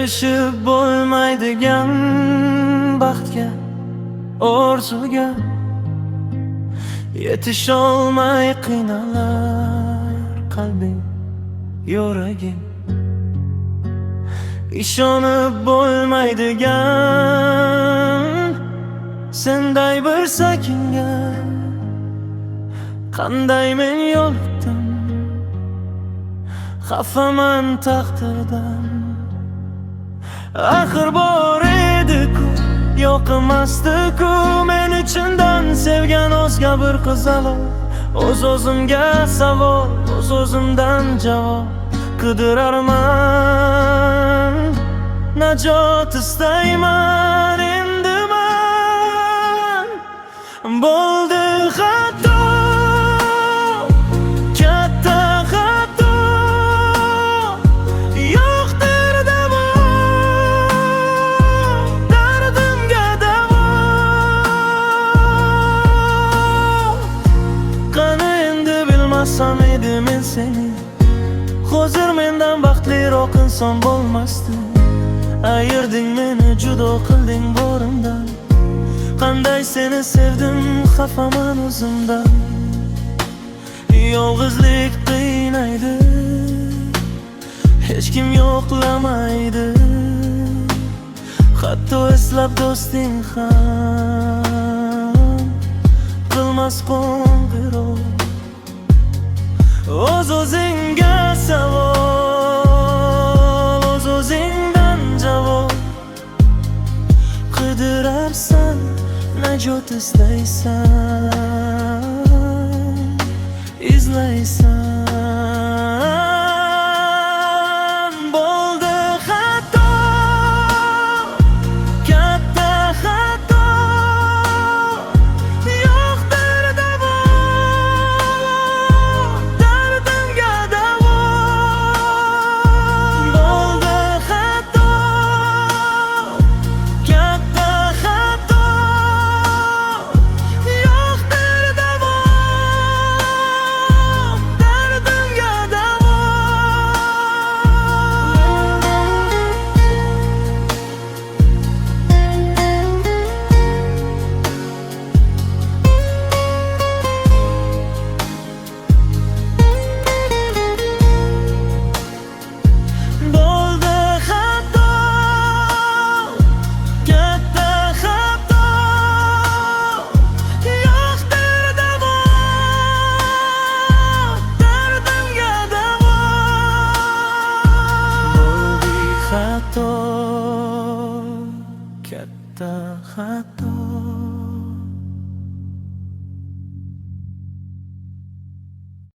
erishib bo'lmaydigan baxtga, orzuga yetisholmay qiynalar qalbing, yuraging. Ishonib bo'lmaydigan senday bir sakinga qanday men yo'liqdim. Xafaman taqdirdan, axir bor edi-ku, yoqmasdi-ku meni chindan sevgan o'zga bir qizaloq. O'z-o'zimga savol, o'z-o'zimdan javob qidirarman. Najot istayman endi men. Bo'ldi xato, katta xato, yo'qdir davo, dardimga davo. Qani endi bilmasam edi men seni, hozir mendan baxtliroq inson bo'lmasdi. Ayırding meni, judo qilding borimdan. Qanday seni sevdim, xafaman o'zimdan. Yolg'izlik qiynaydi, hech kim yo'qlamaydi. Hatto eslab do'sting ham qilmas qo'ng'iroq. O'z-o'zingga savol, o'z-o'zingdan javob qidirarsan, najot istaysan, izlaysan. Bo'ldi xato, katta xato, yo'qdir davo, dardimga davo. Bo'ldi xato, katta xato, yo'qdir davo, dardimga davo. Bo'ldi xato, katta xato, yo'qdir davo, dardimga davo. Bo'ldi xato, katta xato.